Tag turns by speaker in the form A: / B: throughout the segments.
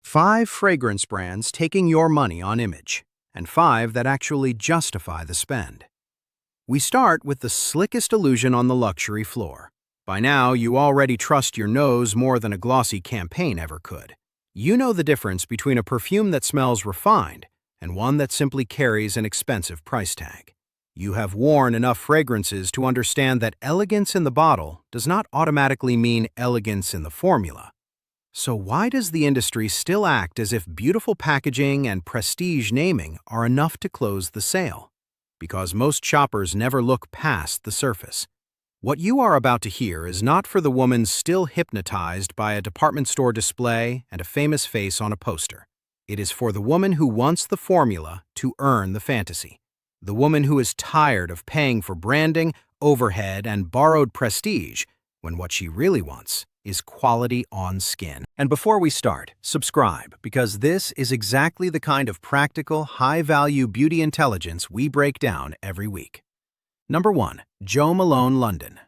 A: 5 fragrance brands taking your money on image, and 5 that actually justify the spend. We start with the slickest illusion on the luxury floor. By now, you already trust your nose more than a glossy campaign ever could. You know the difference between a perfume that smells refined and one that simply carries an expensive price tag. You have worn enough fragrances to understand that elegance in the bottle does not automatically mean elegance in the formula. So why does the industry still act as if beautiful packaging and prestige naming are enough to close the sale? Because most shoppers never look past the surface. What you are about to hear is not for the woman still hypnotized by a department store display and a famous face on a poster. It is for the woman who wants the formula to earn the fantasy. The woman who is tired of paying for branding, overhead, and borrowed prestige when what she really wants is quality on skin. And before we start, subscribe, because this is exactly the kind of practical, high-value beauty intelligence we break down every week. Number 1. Jo Malone London.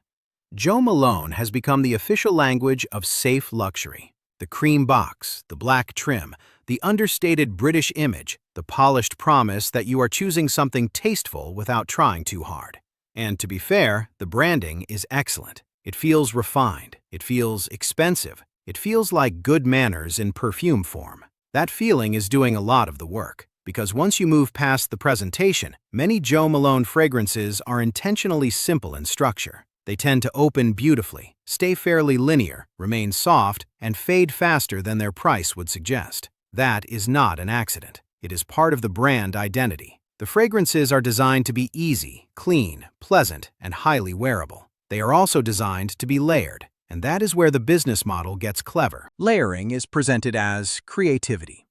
A: Jo Malone has become the official language of safe luxury. The cream box, the black trim, the understated British image, the polished promise that you are choosing something tasteful without trying too hard. And to be fair, the branding is excellent. It feels refined, it feels expensive, it feels like good manners in perfume form. That feeling is doing a lot of the work, because once you move past the presentation, many Jo Malone fragrances are intentionally simple in structure. They tend to open beautifully, stay fairly linear, remain soft, and fade faster than their price would suggest. That is not an accident. It is part of the brand identity. The fragrances are designed to be easy, clean, pleasant, and highly wearable. They are also designed to be layered, and that is where the business model gets clever. Layering is presented as creativity.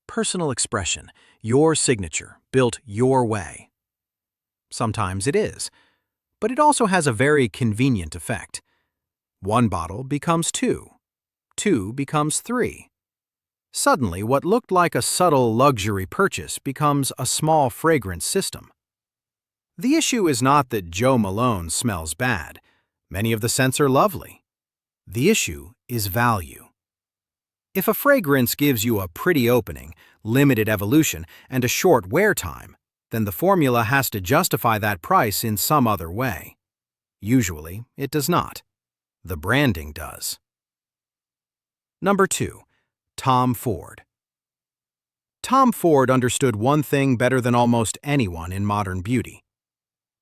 A: Personal expression, your signature, built your way. Sometimes it is, but it also has a very convenient effect. One bottle becomes 2. 2 becomes 3. Suddenly, what looked like a subtle luxury purchase becomes a small fragrance system. The issue is not that Jo Malone smells bad. Many of the scents are lovely. The issue is value. If a fragrance gives you a pretty opening, limited evolution, and a short wear time, then the formula has to justify that price in some other way. Usually, it does not. The branding does. Number 2. Tom Ford. Tom Ford understood one thing better than almost anyone in modern beauty.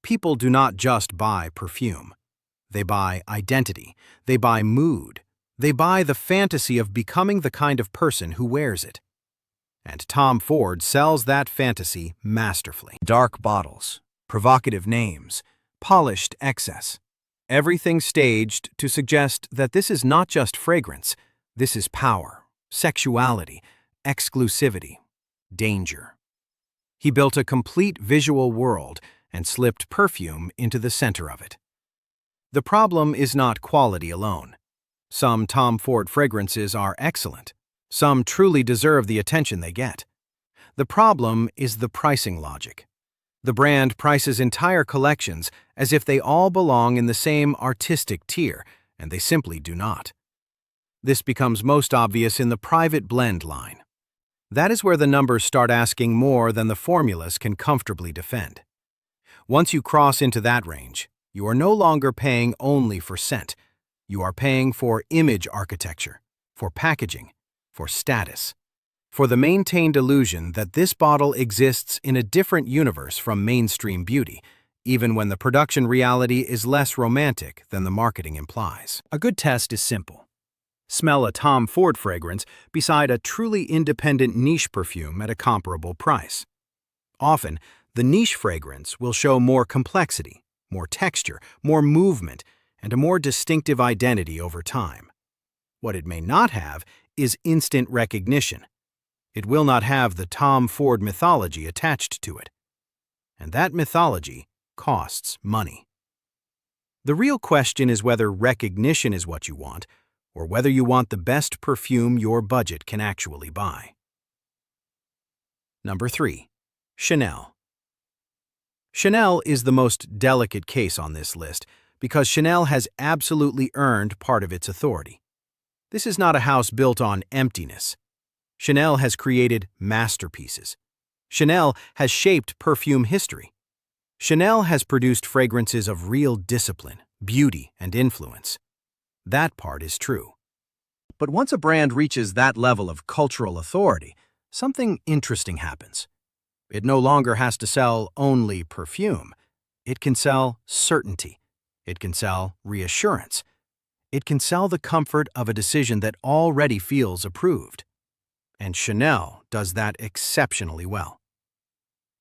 A: People do not just buy perfume. They buy identity. They buy mood. They buy the fantasy of becoming the kind of person who wears it. And Tom Ford sells that fantasy masterfully. Dark bottles, provocative names, polished excess. Everything staged to suggest that this is not just fragrance. This is power, sexuality, exclusivity, danger. He built a complete visual world and slipped perfume into the center of it. The problem is not quality alone. Some Tom Ford fragrances are excellent. Some truly deserve the attention they get. The problem is the pricing logic. The brand prices entire collections as if they all belong in the same artistic tier, and they simply do not. This becomes most obvious in the private blend line. That is where the numbers start asking more than the formulas can comfortably defend. Once you cross into that range, you are no longer paying only for scent. You are paying for image architecture, for packaging, for status, for the maintained illusion that this bottle exists in a different universe from mainstream beauty, even when the production reality is less romantic than the marketing implies. A good test is simple. Smell a Tom Ford fragrance beside a truly independent niche perfume at a comparable price. Often, the niche fragrance will show more complexity, more texture, more movement, and a more distinctive identity over time. What it may not have is instant recognition. It will not have the Tom Ford mythology attached to it. And that mythology costs money. The real question is whether recognition is what you want, or whether you want the best perfume your budget can actually buy. Number 3. Chanel. Chanel is the most delicate case on this list because Chanel has absolutely earned part of its authority. This is not a house built on emptiness. Chanel has created masterpieces. Chanel has shaped perfume history. Chanel has produced fragrances of real discipline, beauty, and influence. That part is true. But once a brand reaches that level of cultural authority, something interesting happens. It no longer has to sell only perfume. It can sell certainty. It can sell reassurance. It can sell the comfort of a decision that already feels approved. And Chanel does that exceptionally well.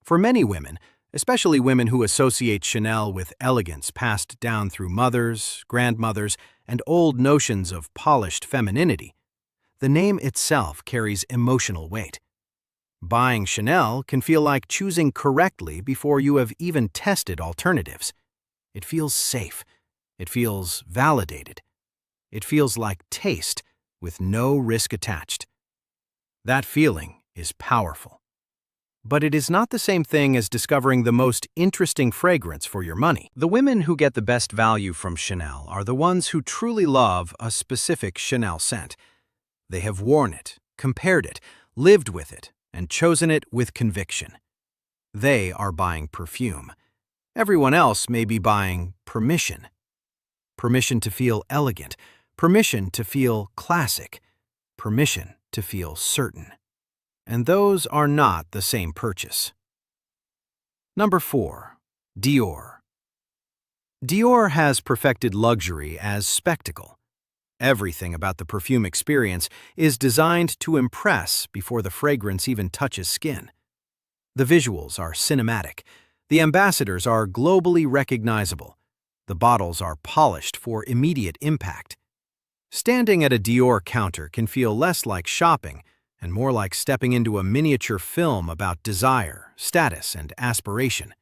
A: For many women, especially women who associate Chanel with elegance passed down through mothers, grandmothers, and old notions of polished femininity, the name itself carries emotional weight. Buying Chanel can feel like choosing correctly before you have even tested alternatives. It feels safe. It feels validated. It feels like taste with no risk attached. That feeling is powerful. But it is not the same thing as discovering the most interesting fragrance for your money. The women who get the best value from Chanel are the ones who truly love a specific Chanel scent. They have worn it, compared it, lived with it, and chosen it with conviction. They are buying perfume. Everyone else may be buying permission. Permission to feel elegant, permission to feel classic, permission to feel certain. And those are not the same purchase. Number 4. Dior. Dior has perfected luxury as spectacle. Everything about the perfume experience is designed to impress before the fragrance even touches skin. The visuals are cinematic. The ambassadors are globally recognizable. The bottles are polished for immediate impact. Standing at a Dior counter can feel less like shopping and more like stepping into a miniature film about desire, status, and aspiration.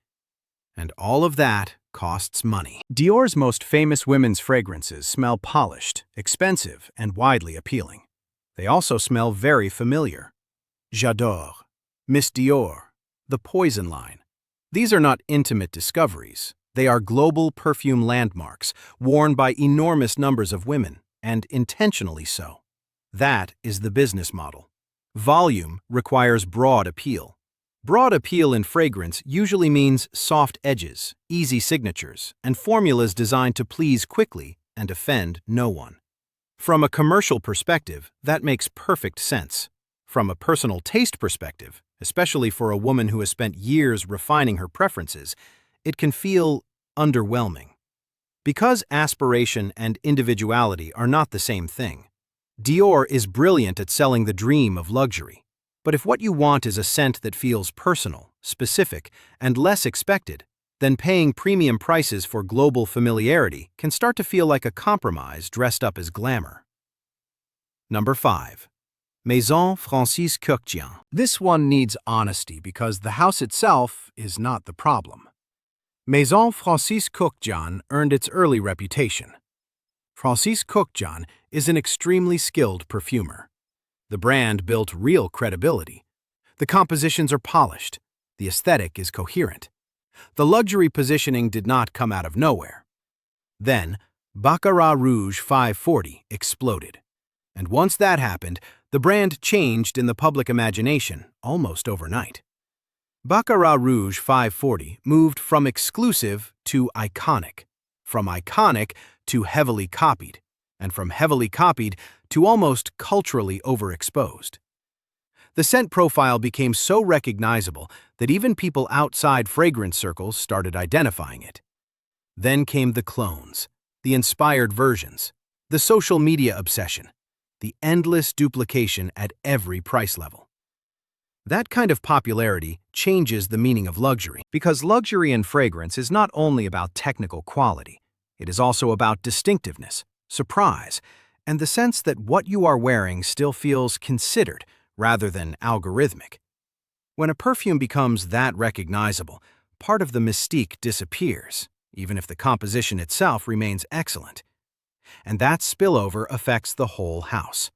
A: And all of that costs money. Dior's most famous women's fragrances smell polished, expensive, and widely appealing. They also smell very familiar. J'adore, Miss Dior, the Poison line. These are not intimate discoveries. They are global perfume landmarks, worn by enormous numbers of women, and intentionally so. That is the business model. Volume requires broad appeal. Broad appeal in fragrance usually means soft edges, easy signatures, and formulas designed to please quickly and offend no one. From a commercial perspective, that makes perfect sense. From a personal taste perspective, especially for a woman who has spent years refining her preferences, it can feel underwhelming. Because aspiration and individuality are not the same thing, Dior is brilliant at selling the dream of luxury. But if what you want is a scent that feels personal, specific, and less expected, then paying premium prices for global familiarity can start to feel like a compromise dressed up as glamour. Number 5. Maison Francis Kurkdjian. This one needs honesty because the house itself is not the problem. Maison Francis Kurkdjian earned its early reputation. Francis Kurkdjian is an extremely skilled perfumer. The brand built real credibility. The compositions are polished. The aesthetic is coherent. The luxury positioning did not come out of nowhere. Then, Baccarat Rouge 540 exploded. And once that happened, the brand changed in the public imagination almost overnight. Baccarat Rouge 540 moved from exclusive to iconic, from iconic to heavily copied, and from heavily copied to almost culturally overexposed. The scent profile became so recognizable that even people outside fragrance circles started identifying it. Then came the clones, the inspired versions, the social media obsession, the endless duplication at every price level. That kind of popularity changes the meaning of luxury, because luxury in fragrance is not only about technical quality, it is also about distinctiveness, surprise, and the sense that what you are wearing still feels considered rather than algorithmic. When a perfume becomes that recognizable, part of the mystique disappears, even if the composition itself remains excellent. And that spillover affects the whole house.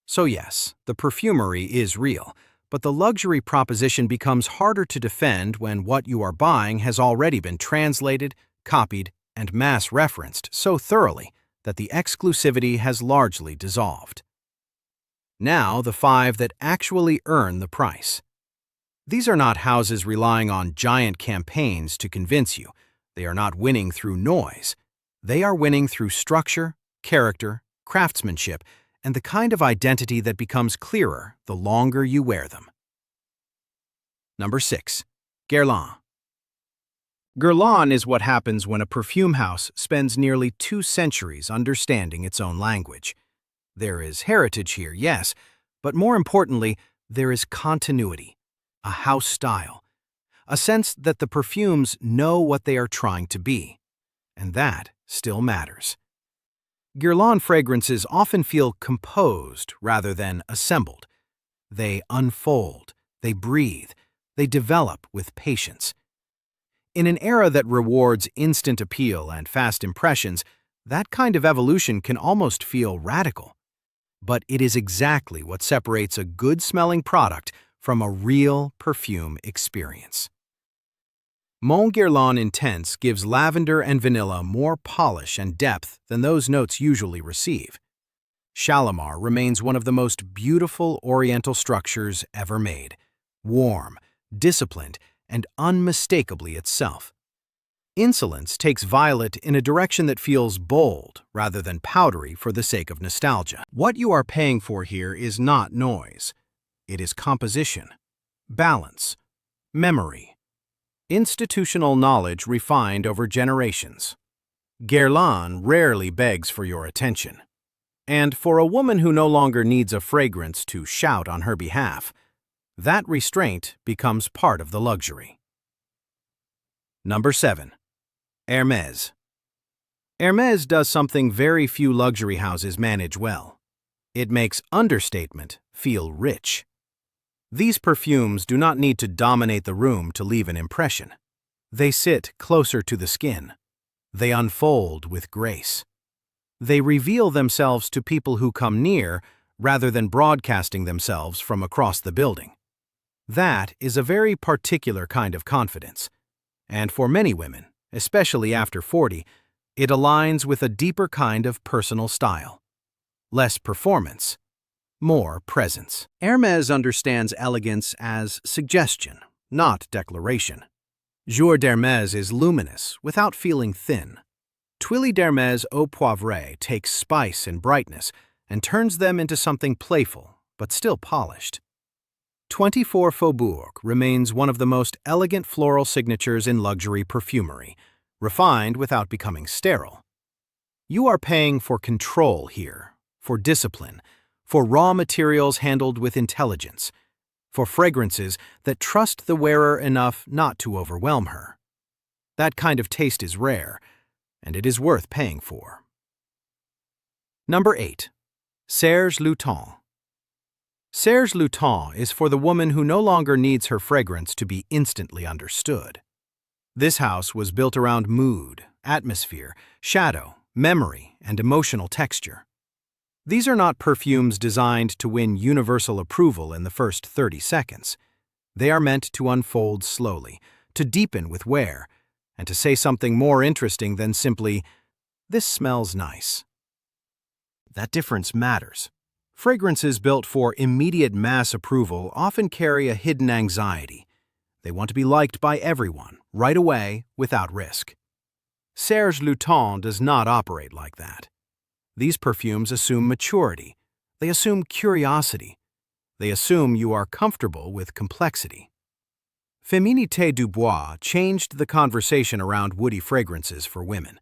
A: So yes, the perfumery is real, but the luxury proposition becomes harder to defend when what you are buying has already been translated, copied, and mass-referenced so thoroughly that the exclusivity has largely dissolved. Now, the 5 that actually earn the price. These are not houses relying on giant campaigns to convince you. They are not winning through noise. They are winning through structure, character, craftsmanship, and the kind of identity that becomes clearer the longer you wear them. Number 6. Guerlain. Guerlain is what happens when a perfume house spends nearly 2 centuries understanding its own language. There is heritage here, yes, but more importantly, there is continuity, a house style, a sense that the perfumes know what they are trying to be, and that still matters. Guerlain fragrances often feel composed rather than assembled. They unfold, they breathe, they develop with patience. In an era that rewards instant appeal and fast impressions, that kind of evolution can almost feel radical. But it is exactly what separates a good-smelling product from a real perfume experience. Mon Guerlain Intense gives lavender and vanilla more polish and depth than those notes usually receive. Shalimar remains one of the most beautiful oriental structures ever made, warm, disciplined, and unmistakably itself. Insolence takes violet in a direction that feels bold rather than powdery for the sake of nostalgia. What you are paying for here is not noise. It is composition, balance, memory, institutional knowledge refined over generations. Guerlain rarely begs for your attention. And for a woman who no longer needs a fragrance to shout on her behalf, that restraint becomes part of the luxury. Number 7. Hermès. Hermès does something very few luxury houses manage well. It makes understatement feel rich. These perfumes do not need to dominate the room to leave an impression. They sit closer to the skin. They unfold with grace. They reveal themselves to people who come near rather than broadcasting themselves from across the building. That is a very particular kind of confidence. And for many women, especially after 40, it aligns with a deeper kind of personal style. Less performance, more presence. Hermès understands elegance as suggestion, not declaration. Jour d'Hermès is luminous without feeling thin. Tuiles d'Hermès Eau Poivrée takes spice and brightness and turns them into something playful, but still polished. 24 Faubourg remains one of the most elegant floral signatures in luxury perfumery, refined without becoming sterile. You are paying for control here, for discipline, for raw materials handled with intelligence, for fragrances that trust the wearer enough not to overwhelm her. That kind of taste is rare, and it is worth paying for. Number 8. Serge Lutens. Serge Lutens is for the woman who no longer needs her fragrance to be instantly understood. This house was built around mood, atmosphere, shadow, memory, and emotional texture. These are not perfumes designed to win universal approval in the first 30 seconds. They are meant to unfold slowly, to deepen with wear, and to say something more interesting than simply, "This smells nice." That difference matters. Fragrances built for immediate mass approval often carry a hidden anxiety. They want to be liked by everyone, right away, without risk. Serge Lutens does not operate like that. These perfumes assume maturity. They assume curiosity. They assume you are comfortable with complexity. Féminité du Bois changed the conversation around woody fragrances for women.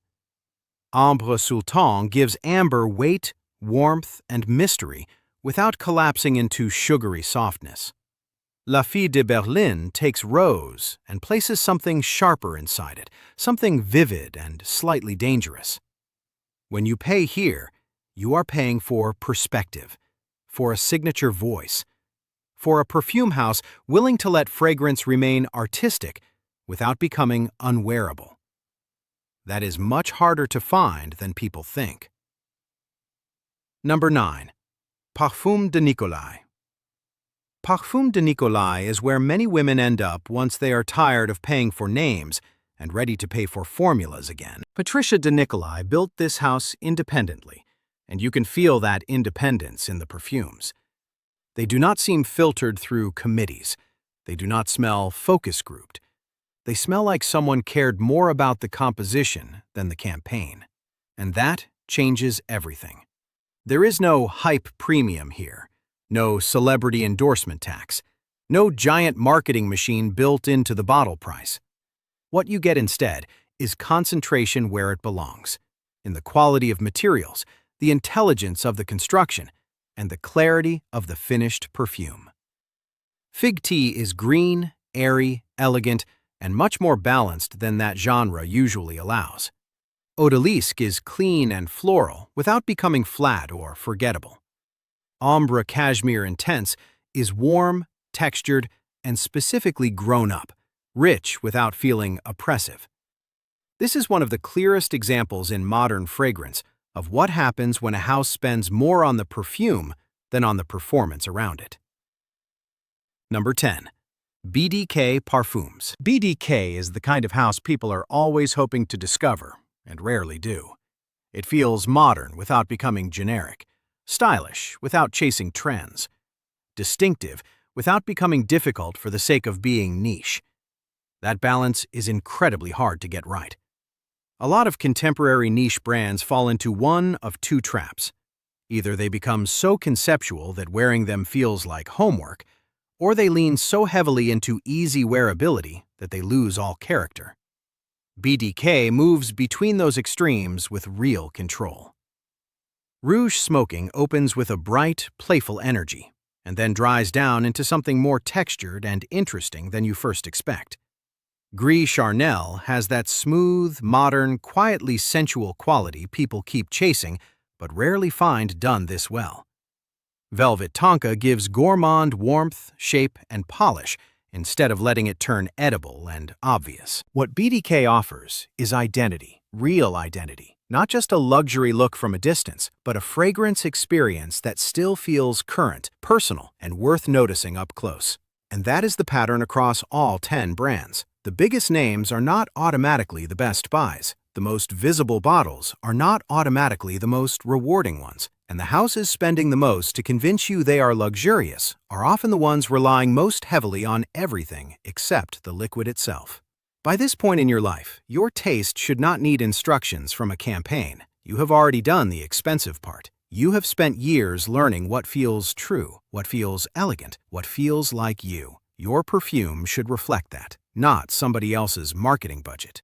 A: Ambre Sultan gives amber weight, warmth, and mystery without collapsing into sugary softness. La Fille de Berlin takes rose and places something sharper inside it, something vivid and slightly dangerous. When you pay here, you are paying for perspective, for a signature voice, for a perfume house willing to let fragrance remain artistic without becoming unwearable. That is much harder to find than people think. Number 9. Parfums de Nicolai. Parfums de Nicolai is where many women end up once they are tired of paying for names and ready to pay for formulas again. Patricia de Nicolai built this house independently, and you can feel that independence in the perfumes. They do not seem filtered through committees. They do not smell focus grouped. They smell like someone cared more about the composition than the campaign. And that changes everything. There is no hype premium here, no celebrity endorsement tax, no giant marketing machine built into the bottle price. What you get instead is concentration where it belongs, in the quality of materials, the intelligence of the construction, and the clarity of the finished perfume. Fig tea is green, airy, elegant, and much more balanced than that genre usually allows. Odalisque is clean and floral without becoming flat or forgettable. Ombre Cashmere Intense is warm, textured, and specifically grown up, rich without feeling oppressive. This is one of the clearest examples in modern fragrance of what happens when a house spends more on the perfume than on the performance around it. Number 10. BDK Parfums. BDK is the kind of house people are always hoping to discover, and rarely do. It feels modern without becoming generic, stylish without chasing trends, distinctive without becoming difficult for the sake of being niche. That balance is incredibly hard to get right. A lot of contemporary niche brands fall into one of two traps. Either they become so conceptual that wearing them feels like homework, or they lean so heavily into easy wearability that they lose all character. BDK moves between those extremes with real control. Rouge Smoking opens with a bright, playful energy, and then dries down into something more textured and interesting than you first expect. Gris Charnel has that smooth, modern, quietly sensual quality people keep chasing but rarely find done this well. Velvet Tonka gives gourmand warmth, shape, and polish instead of letting it turn edible and obvious. What BDK offers is identity, real identity, not just a luxury look from a distance, but a fragrance experience that still feels current, personal, and worth noticing up close. And that is the pattern across all 10 brands. The biggest names are not automatically the best buys. The most visible bottles are not automatically the most rewarding ones. And the houses spending the most to convince you they are luxurious are often the ones relying most heavily on everything except the liquid itself. By this point in your life, your taste should not need instructions from a campaign. You have already done the expensive part. You have spent years learning what feels true, what feels elegant, what feels like you. Your perfume should reflect that, not somebody else's marketing budget.